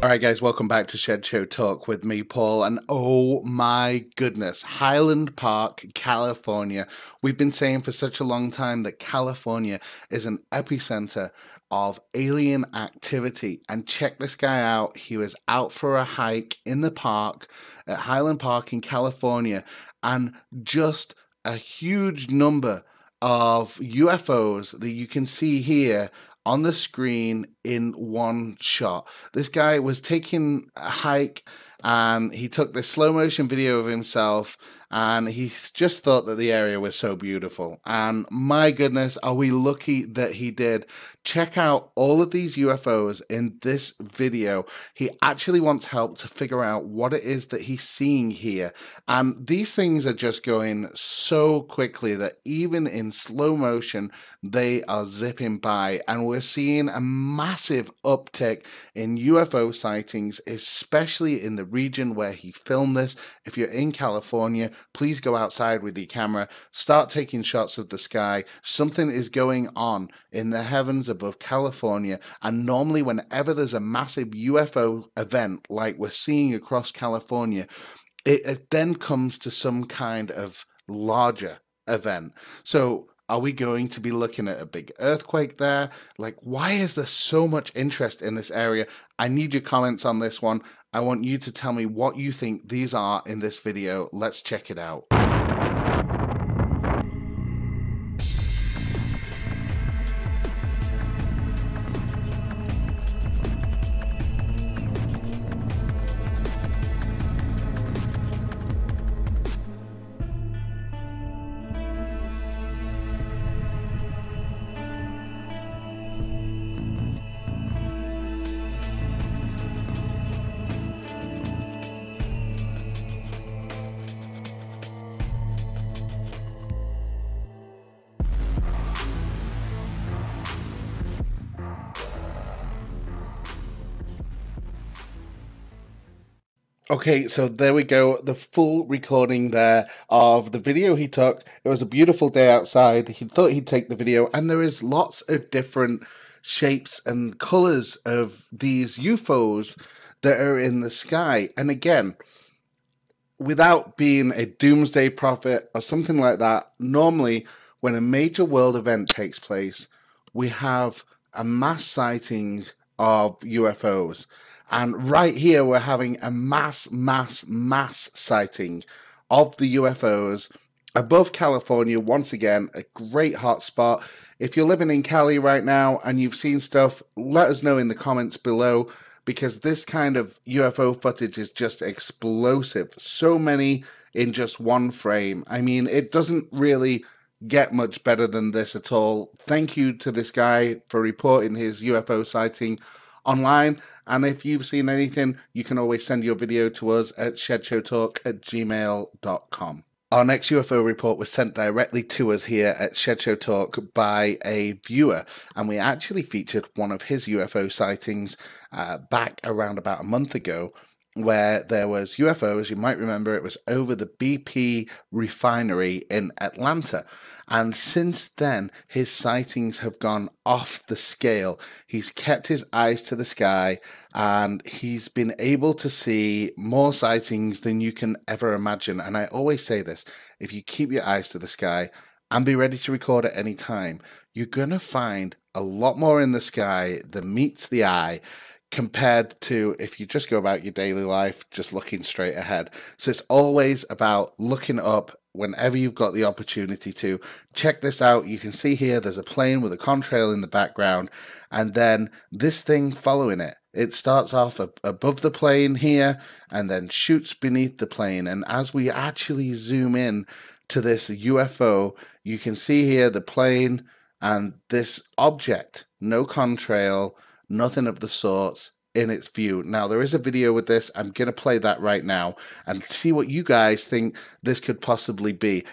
Alright guys, welcome back to Shed Show Talk with me, Paul, and oh my goodness, Highland Park, California. We've been saying for such a long time that California is an epicenter of alien activity, and check this guy out. He was out for a hike in the park at Highland Park in California, and just a huge number of UFOs that you can see here on the screen in one shot. This guy was taking a hike and he took this slow motion video of himself, and he just thought that the area was so beautiful. And my goodness, are we lucky that he did. Check out all of these UFOs in this video. He actually wants help to figure out what it is that he's seeing here. And these things are just going so quickly that even in slow motion, they are zipping by. And we're seeing a massive uptick in UFO sightings, especially in the region where he filmed this. If you're in California, please go outside with your camera, start taking shots of the sky. Something is going on in the heavens above California, and normally whenever there's a massive UFO event like we're seeing across California, it then comes to some kind of larger event. So are we going to be looking at a big earthquake there? Like, why is there so much interest in this area? I need your comments on this one. I want you to tell me what you think these are in this video. Let's check it out. Okay, so there we go, the full recording there of the video he took. It was a beautiful day outside. He thought he'd take the video, and there is lots of different shapes and colors of these UFOs that are in the sky. And again, without being a doomsday prophet or something like that, normally when a major world event takes place, we have a mass sighting of UFOs. And right here, we're having a mass sighting of the UFOs above California. Once again, a great hotspot. If you're living in Cali right now and you've seen stuff, let us know in the comments below, because this kind of UFO footage is just explosive. So many in just one frame. I mean, it doesn't really get much better than this at all. Thank you to this guy for reporting his UFO sighting online, and if you've seen anything, you can always send your video to us at shedshowtalk@gmail.com. Our next UFO report was sent directly to us here at Shed Show Talk by a viewer, and we actually featured one of his UFO sightings back around about a month ago, where there was UFOs. You might remember it was over the BP refinery in Atlanta. And since then, his sightings have gone off the scale. He's kept his eyes to the sky, and he's been able to see more sightings than you can ever imagine. And I always say this, if you keep your eyes to the sky and be ready to record at any time, you're going to find a lot more in the sky than meets the eye, compared to if you just go about your daily life just looking straight ahead. So it's always about looking up whenever you've got the opportunity to. Check this out. You can see here there's a plane with a contrail in the background, and then this thing following it. It starts off above the plane here and then shoots beneath the plane. And as we actually zoom in to this UFO, you can see here the plane and this object, no contrail, nothing of the sorts in its view. Now, there is a video with this. I'm going to play that right now and see what you guys think this could possibly be.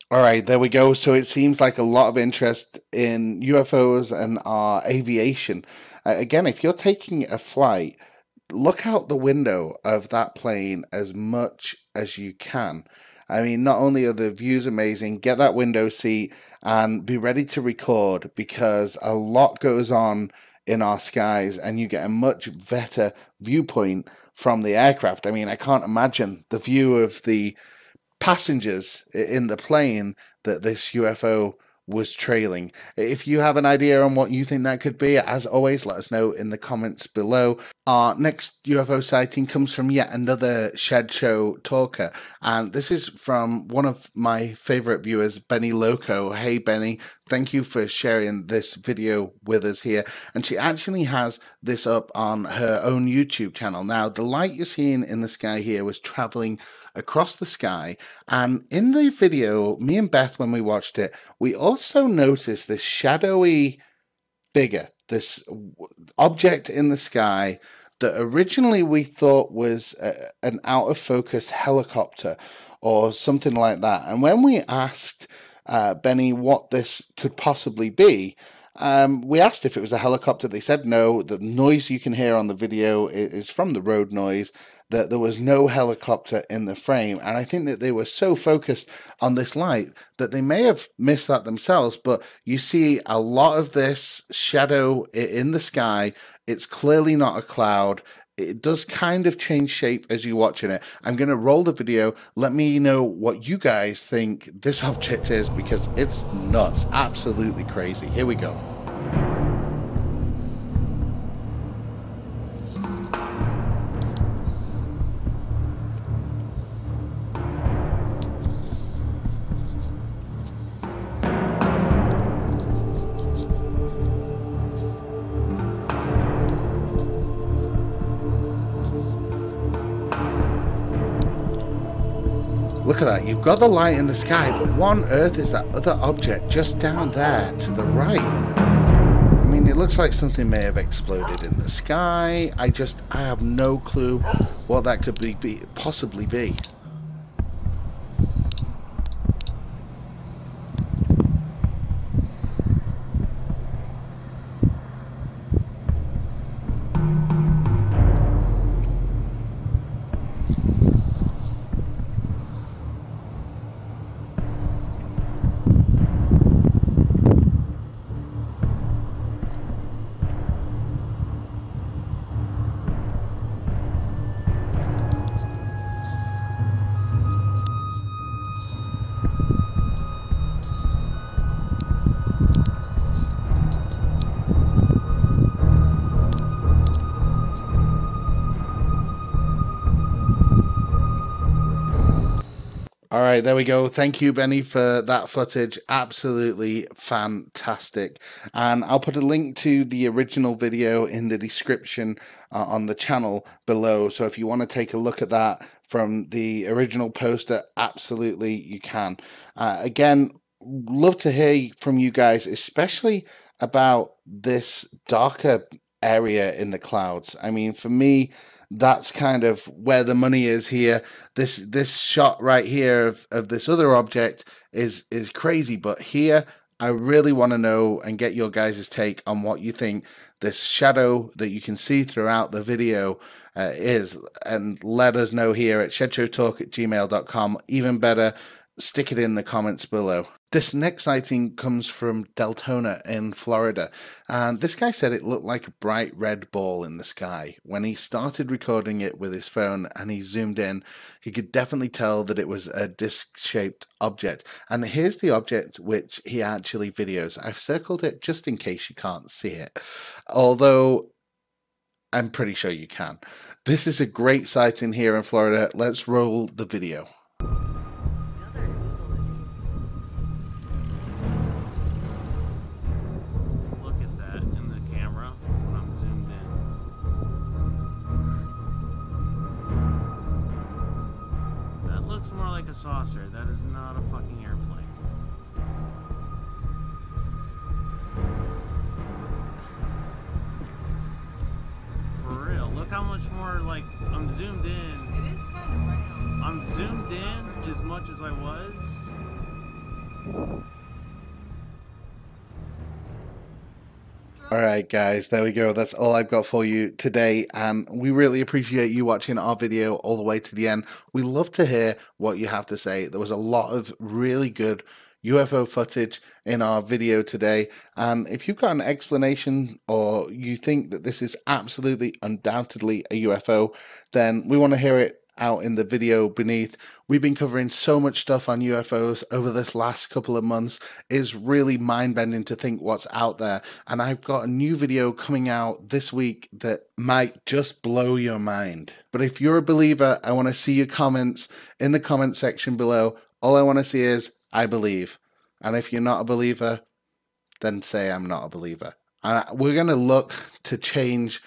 All right, there we go. So it seems like a lot of interest in UFOs and our aviation. Again, if you're taking a flight, look out the window of that plane as much as you can. I mean, not only are the views amazing, get that window seat and be ready to record, because a lot goes on in our skies and you get a much better viewpoint from the aircraft. I mean, I can't imagine the view of the passengers in the plane that this UFO was trailing. If you have an idea on what you think that could be, as always, let us know in the comments below. Our next UFO sighting comes from yet another Shed Show talker, and this is from one of my favorite viewers, Benny Loco. Hey Benny, thank you for sharing this video with us here. And she actually has this up on her own YouTube channel. Now, the light you're seeing in the sky here was traveling across the sky, and in the video, me and Beth, when we watched it, we also noticed this shadowy figure, this object in the sky that originally we thought was an out of focus helicopter or something like that. And when we asked Benny what this could possibly be, we asked if it was a helicopter. They said no. The noise you can hear on the video is from the road noise, that there was no helicopter in the frame. And I think that they were so focused on this light that they may have missed that themselves. But you see a lot of this shadow in the sky. It's clearly not a cloud. It does kind of change shape as you're watching it. I'm going to roll the video. Let me know what you guys think this object is, because it's nuts. Absolutely crazy. Here we go. Look at that, you've got the light in the sky, but what on earth is that other object just down there to the right? I mean, it looks like something may have exploded in the sky. I have no clue what that could possibly be. All right, there we go. Thank you, Benny, for that footage. Absolutely fantastic. And I'll put a link to the original video in the description on the channel below. So if you want to take a look at that from the original poster, absolutely you can. Again, love to hear from you guys, especially about this darker area in the clouds. I mean, for me, that's kind of where the money is here. This shot right here of this other object is crazy, but here I really want to know and get your guys' take on what you think this shadow that you can see throughout the video is, and let us know here at shedshowtalk@gmail.com. Even better, stick it in the comments below. This next sighting comes from Deltona in Florida, and this guy said it looked like a bright red ball in the sky. When he started recording it with his phone and he zoomed in, he could definitely tell that it was a disc-shaped object. And here's the object which he actually videos. I've circled it just in case you can't see it, although I'm pretty sure you can. This is a great sighting here in Florida. Let's roll the video. Looks more like a saucer. That is not a fucking airplane. For real, look how much more, like, I'm zoomed in. It is kind of round. I'm zoomed in as much as I was. All right, guys, there we go. That's all I've got for you today. And we really appreciate you watching our video all the way to the end. We love to hear what you have to say. There was a lot of really good UFO footage in our video today. And if you've got an explanation or you think that this is absolutely undoubtedly a UFO, then we want to hear it out in the video beneath. We've been covering so much stuff on UFOs over this last couple of months. It's really mind-bending to think what's out there, and I've got a new video coming out this week that might just blow your mind. But if you're a believer, I want to see your comments in the comment section below. All I want to see is I believe. And if you're not a believer, then say I'm not a believer. And we're going to look to change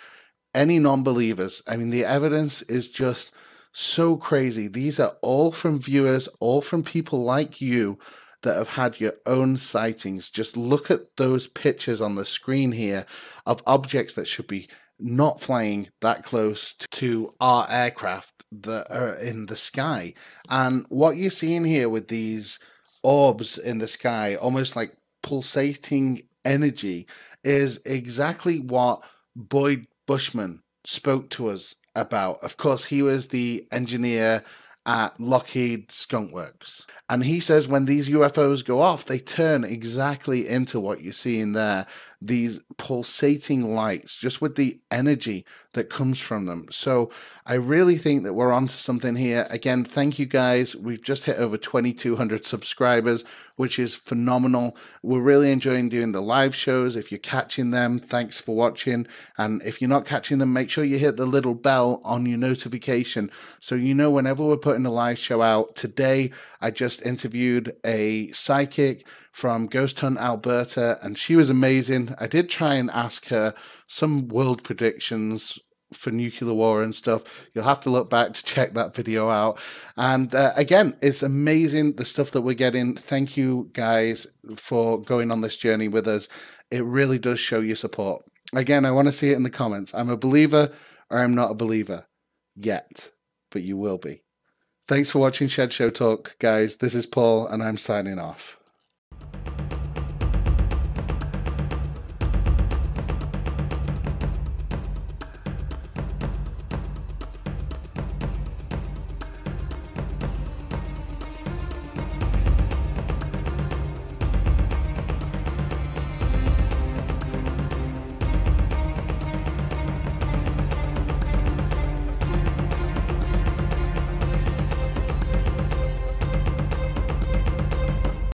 any non-believers. I mean, the evidence is just so crazy. These are all from viewers, all from people like you that have had your own sightings. Just look at those pictures on the screen here of objects that should be not flying that close to our aircraft that are in the sky. And what you're seeing here with these orbs in the sky, almost like pulsating energy, is exactly what Boyd Bushman spoke to us about. Of course, he was the engineer at Lockheed Skunk Works. And he says when these UFOs go off, they turn exactly into what you're seeing there. These pulsating lights, just with the energy that comes from them. So I really think that we're onto something here. Again, thank you guys. We've just hit over 2,200 subscribers, which is phenomenal. We're really enjoying doing the live shows. If you're catching them, thanks for watching. And if you're not catching them, make sure you hit the little bell on your notification so you know whenever we're putting a live show out. Today, I just interviewed a psychic from Ghost Hunt, Alberta, and she was amazing. I did try and ask her some world predictions for nuclear war and stuff. You'll have to look back to check that video out. And again, it's amazing the stuff that we're getting. Thank you guys for going on this journey with us. It really does show your support. Again, I want to see it in the comments. I'm a believer or I'm not a believer yet, but you will be. Thanks for watching Shed Show Talk, guys. This is Paul, and I'm signing off.